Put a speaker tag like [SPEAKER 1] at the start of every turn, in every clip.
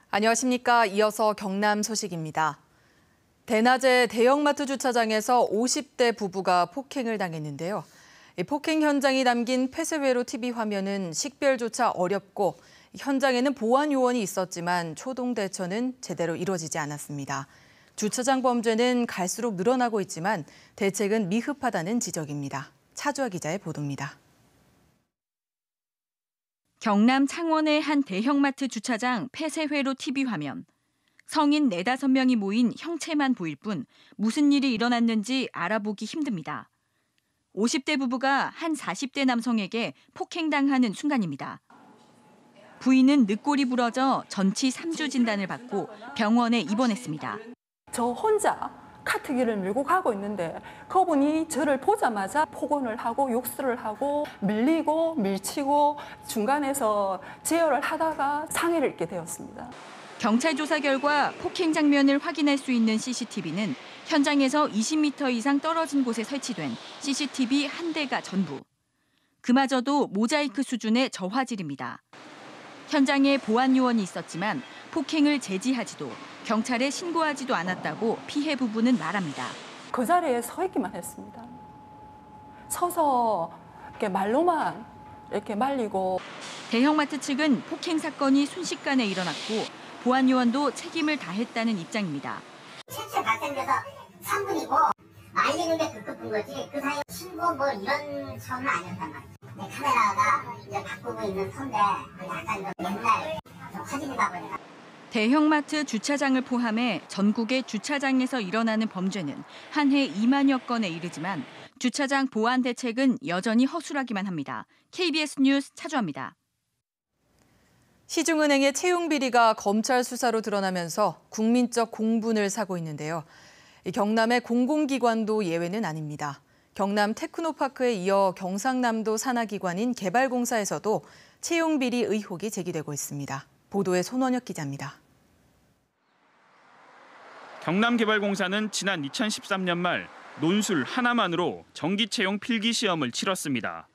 [SPEAKER 1] 안녕하십니까. 이어서 경남 소식입니다. 대낮에 대형마트 주차장에서 50대 부부가 폭행을 당했는데요. 폭행 현장이 담긴 폐쇄회로 TV 화면은 식별조차 어렵고 현장에는 보안 요원이 있었지만 초동 대처는 제대로 이루어지지 않았습니다. 주차장 범죄는 갈수록 늘어나고 있지만 대책은 미흡하다는 지적입니다. 차주아 기자의 보도입니다.
[SPEAKER 2] 경남 창원의 한 대형마트 주차장 폐쇄회로 TV 화면. 성인 4, 5명이 모인 형체만 보일 뿐 무슨 일이 일어났는지 알아보기 힘듭니다. 50대 부부가 한 40대 남성에게 폭행당하는 순간입니다. 부인은 늑골이 부러져 전치 3주 진단을 받고 병원에 입원했습니다.
[SPEAKER 3] 저 혼자 카트길을 밀고 가고 있는데 그분이 저를 보자마자 폭언을 하고 욕설을 하고 밀리고 밀치고 중간에서 제어를 하다가 상해를 입게 되었습니다.
[SPEAKER 2] 경찰 조사 결과 폭행 장면을 확인할 수 있는 CCTV는 현장에서 20m 이상 떨어진 곳에 설치된 CCTV 한 대가 전부. 그마저도 모자이크 수준의 저화질입니다. 현장에 보안 요원이 있었지만 폭행을 제지하지도 경찰에 신고하지도 않았다고 피해 부부는 말합니다.
[SPEAKER 3] 그 자리에 서 있기만 했습니다. 서서 이렇게 말로만 이렇게 말리고.
[SPEAKER 2] 대형마트 측은 폭행 사건이 순식간에 일어났고 보안 요원도 책임을 다했다는 입장입니다.
[SPEAKER 4] 실제 발생돼서 3분이고 말리는데 급급한 거지 그 사이에 신고 뭐 이런 차원은 아니었단 말이죠. 카메라가 이제 바꾸고 있는 선데 약간 옛날 좀 화질이다 보니까.
[SPEAKER 2] 대형마트 주차장을 포함해 전국의 주차장에서 일어나는 범죄는 한 해 2만여 건에 이르지만 주차장 보안 대책은 여전히 허술하기만 합니다. KBS 뉴스 차주아입니다.
[SPEAKER 1] 시중은행의 채용 비리가 검찰 수사로 드러나면서 국민적 공분을 사고 있는데요. 경남의 공공기관도 예외는 아닙니다. 경남 테크노파크에 이어 경상남도 산하기관인 개발공사에서도 채용 비리 의혹이 제기되고 있습니다. 보도에 손원혁 기자입니다.
[SPEAKER 5] 경남개발공사는 지난 2013년 말 논술 하나만으로 정기 채용 필기 시험을 치렀습니다.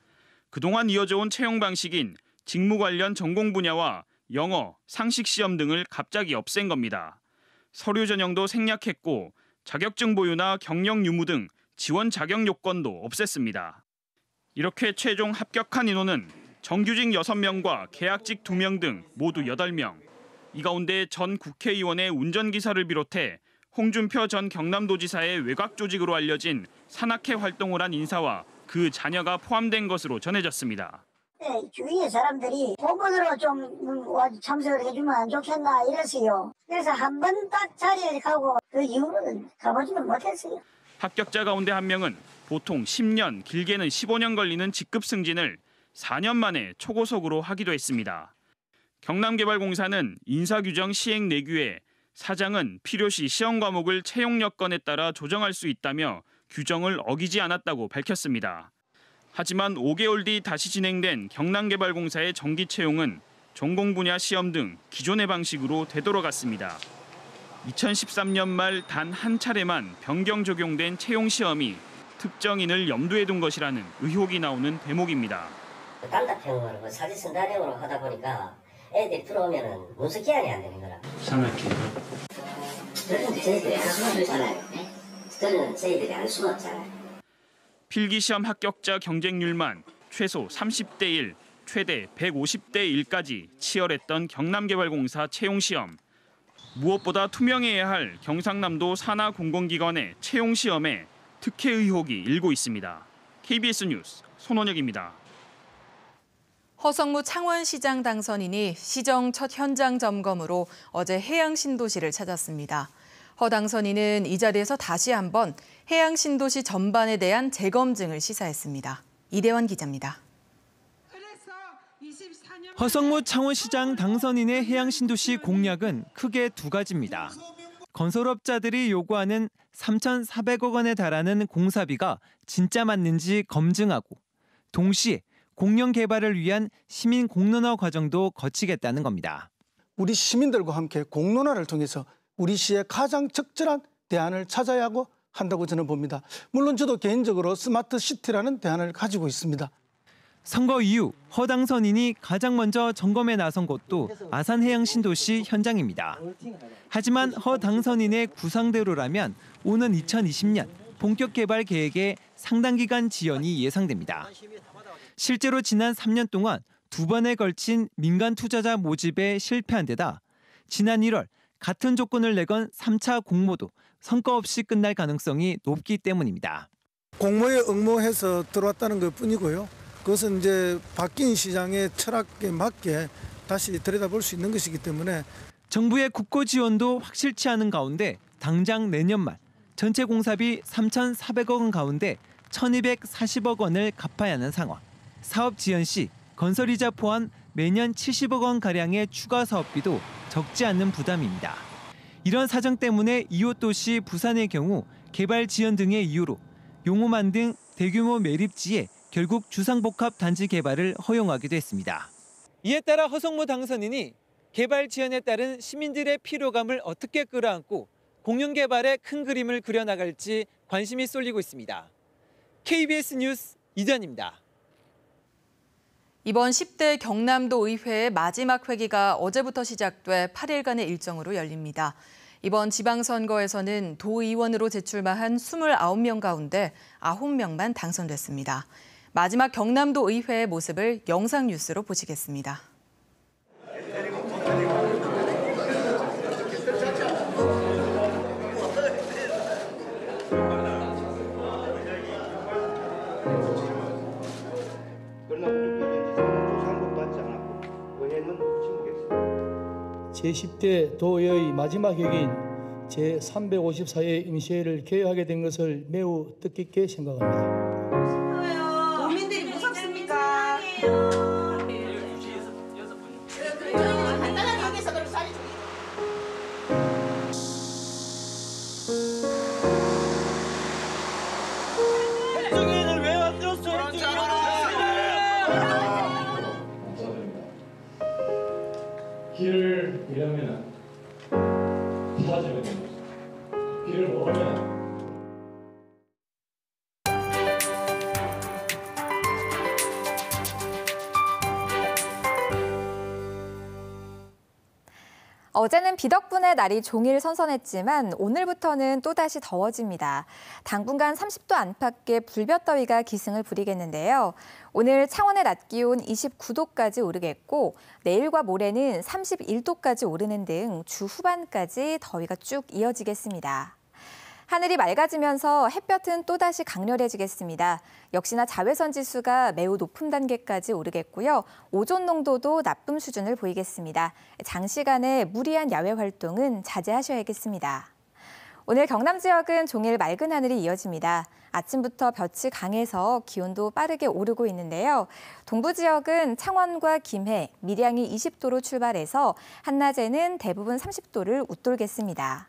[SPEAKER 5] 그동안 이어져온 채용 방식인 직무 관련 전공 분야와 영어, 상식 시험 등을 갑자기 없앤 겁니다. 서류 전형도 생략했고 자격증 보유나 경력 유무 등 지원 자격 요건도 없앴습니다. 이렇게 최종 합격한 인원은 정규직 6명과 계약직 2명 등 모두 8명. 이 가운데 전 국회의원의 운전기사를 비롯해 홍준표 전 경남도지사의 외곽 조직으로 알려진 산악회 활동을 한 인사와 그 자녀가 포함된 것으로 전해졌습니다.
[SPEAKER 6] 네, 주위의 사람들이 본번으로 좀 참석을 해주면 안 좋겠나 이랬어요. 그래서 한 번 딱 자리에 가고 그 이후로는 가보지는 못했어요.
[SPEAKER 5] 합격자 가운데 한 명은 보통 10년, 길게는 15년 걸리는 직급 승진을 4년 만에 초고속으로 하기도 했습니다. 경남개발공사는 인사규정 시행 내규에 사장은 필요시 시험 과목을 채용 여건에 따라 조정할 수 있다며 규정을 어기지 않았다고 밝혔습니다. 하지만 5개월 뒤 다시 진행된 경남개발공사의 정기 채용은 전공 분야 시험 등 기존의 방식으로 되돌아갔습니다. 2013년 말 단 한 차례만 변경 적용된 채용 시험이 특정인을 염두에 둔 것이라는 의혹이 나오는 대목입니다.
[SPEAKER 4] 단답형으로 사진 쓴다형으로 하다 보니까 애들이 들어오면은 문서 기한이 안 되는 거라.
[SPEAKER 5] 산악회.
[SPEAKER 4] 저희는 저희들이 안 숨었잖아요. 저희는 저희들이 안 숨었잖아요.
[SPEAKER 5] 필기시험 합격자 경쟁률만 최소 30대 1, 최대 150대 1까지 치열했던 경남개발공사 채용시험. 무엇보다 투명해야 할 경상남도 산하공공기관의 채용시험에 특혜 의혹이 일고 있습니다. KBS 뉴스 손원혁입니다.
[SPEAKER 1] 허성무 창원시장 당선인이 시정 첫 현장 점검으로 어제 해양신도시를 찾았습니다. 허 당선인은 이 자리에서 다시 한번 해양신도시 전반에 대한 재검증을 시사했습니다. 이대원 기자입니다.
[SPEAKER 7] 허성무 창원시장 당선인의 해양신도시 공약은 크게 두 가지입니다. 건설업자들이 요구하는 3,400억 원에 달하는 공사비가 진짜 맞는지 검증하고 동시에 공영 개발을 위한 시민 공론화 과정도 거치겠다는 겁니다.
[SPEAKER 8] 우리 시민들과 함께 공론화를 통해서 우리 시의 가장 적절한 대안을 찾아야 한다고 저는 봅니다. 물론 저도 개인적으로 스마트 시티라는 대안을 가지고 있습니다.
[SPEAKER 7] 선거 이후 허 당선인이 가장 먼저 점검에 나선 곳도 아산해양신도시 현장입니다. 하지만 허 당선인의 구상대로라면 오는 2020년 본격 개발 계획에 상당 기간 지연이 예상됩니다. 실제로 지난 3년 동안 2번에 걸친 민간 투자자 모집에 실패한 데다 지난 1월 같은 조건을 내건 3차 공모도 성과 없이 끝날 가능성이 높기 때문입니다.
[SPEAKER 8] 공모에 응모해서 들어왔다는 것 뿐이고요. 그것은 이제 바뀐 시장의 철학에 맞게 다시 들여다볼 수 있는 것이기 때문에
[SPEAKER 7] 정부의 국고 지원도 확실치 않은 가운데 당장 내년 말 전체 공사비 3,400억 원 가운데 1,240억 원을 갚아야 하는 상황. 사업 지연 시 건설이자 포함 매년 70억 원 가량의 추가 사업비도 적지 않는 부담입니다. 이런 사정 때문에 이웃도시 부산의 경우 개발 지연 등의 이유로 용호만 등 대규모 매립지에 결국 주상복합 단지 개발을 허용하기도 했습니다. 이에 따라 허성무 당선인이 개발 지연에 따른 시민들의 피로감을 어떻게 끌어안고 공영 개발의 큰 그림을 그려나갈지 관심이 쏠리고 있습니다. KBS 뉴스 이전입니다.
[SPEAKER 1] 이번 10대 경남도 의회의 마지막 회기가 어제부터 시작돼 8일간의 일정으로 열립니다. 이번 지방선거에서는 도의원으로 제출마한 29명 가운데 9명만 당선됐습니다. 마지막 경남도 의회의 모습을 영상 뉴스로 보시겠습니다.
[SPEAKER 9] 제10대 도의회의 마지막 회기인 제354회 임시회를 개회하게 된 것을 매우 뜻깊게 생각합니다.
[SPEAKER 10] 도민들이 무섭습니까? 간단하게 얘기해서 그럼 살이
[SPEAKER 9] 핵정인을 왜 만들었어?
[SPEAKER 11] 길을 잃으면 사라지게 됩니다. 길을 모르면
[SPEAKER 12] 어제는 비 덕분에 날이 종일 선선했지만 오늘부터는 또다시 더워집니다. 당분간 30도 안팎의 불볕더위가 기승을 부리겠는데요. 오늘 창원의 낮 기온 29도까지 오르겠고 내일과 모레는 31도까지 오르는 등 주 후반까지 더위가 쭉 이어지겠습니다. 하늘이 맑아지면서 햇볕은 또다시 강렬해지겠습니다. 역시나 자외선 지수가 매우 높은 단계까지 오르겠고요. 오존 농도도 나쁨 수준을 보이겠습니다. 장시간의 무리한 야외 활동은 자제하셔야겠습니다. 오늘 경남 지역은 종일 맑은 하늘이 이어집니다. 아침부터 볕이 강해서 기온도 빠르게 오르고 있는데요. 동부 지역은 창원과 김해, 밀양이 20도로 출발해서 한낮에는 대부분 30도를 웃돌겠습니다.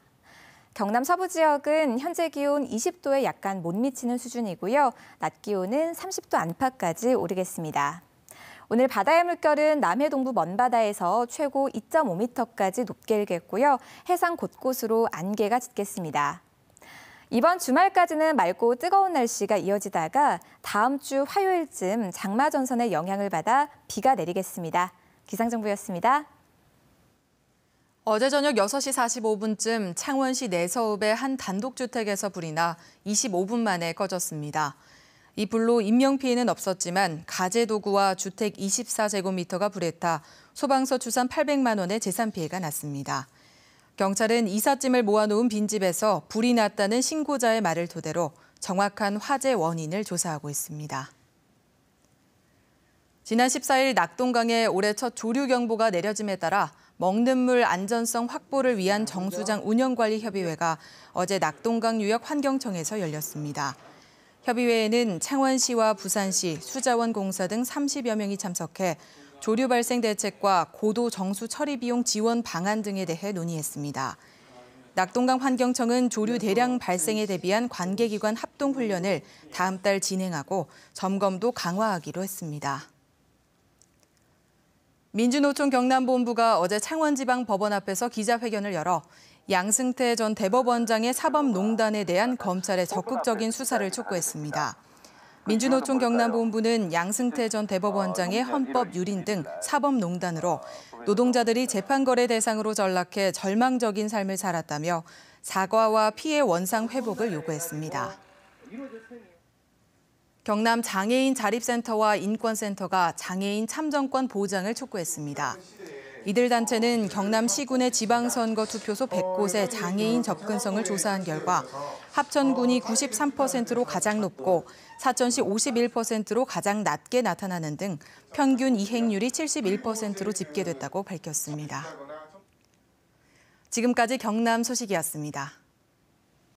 [SPEAKER 12] 경남 서부 지역은 현재 기온 20도에 약간 못 미치는 수준이고요. 낮 기온은 30도 안팎까지 오르겠습니다. 오늘 바다의 물결은 남해 동부 먼바다에서 최고 2.5m까지 높게 일겠고요. 해상 곳곳으로 안개가 짙겠습니다. 이번 주말까지는 맑고 뜨거운 날씨가 이어지다가 다음 주 화요일쯤 장마 전선의 영향을 받아 비가 내리겠습니다. 기상정보였습니다.
[SPEAKER 1] 어제 저녁 6시 45분쯤 창원시 내서읍의 한 단독주택에서 불이 나 25분 만에 꺼졌습니다. 이 불로 인명피해는 없었지만 가재도구와 주택 24제곱미터가 불에 타 소방서 추산 800만 원의 재산 피해가 났습니다. 경찰은 이삿짐을 모아놓은 빈집에서 불이 났다는 신고자의 말을 토대로 정확한 화재 원인을 조사하고 있습니다. 지난 14일 낙동강에 올해 첫 조류경보가 내려짐에 따라 먹는 물 안전성 확보를 위한 정수장 운영관리협의회가 어제 낙동강 유역 환경청에서 열렸습니다. 협의회에는 창원시와 부산시, 수자원공사 등 30여 명이 참석해 조류 발생 대책과 고도 정수 처리 비용 지원 방안 등에 대해 논의했습니다. 낙동강 환경청은 조류 대량 발생에 대비한 관계기관 합동훈련을 다음 달 진행하고 점검도 강화하기로 했습니다. 민주노총 경남본부가 어제 창원지방법원 앞에서 기자회견을 열어 양승태 전 대법원장의 사법농단에 대한 검찰의 적극적인 수사를 촉구했습니다. 민주노총 경남본부는 양승태 전 대법원장의 헌법 유린 등 사법농단으로 노동자들이 재판거래 대상으로 전락해 절망적인 삶을 살았다며 사과와 피해 원상 회복을 요구했습니다. 경남 장애인 자립센터와 인권센터가 장애인 참정권 보장을 촉구했습니다. 이들 단체는 경남 시군의 지방선거 투표소 100곳의 장애인 접근성을 조사한 결과 합천군이 93%로 가장 높고 사천시 51%로 가장 낮게 나타나는 등 평균 이행률이 71%로 집계됐다고 밝혔습니다. 지금까지 경남 소식이었습니다.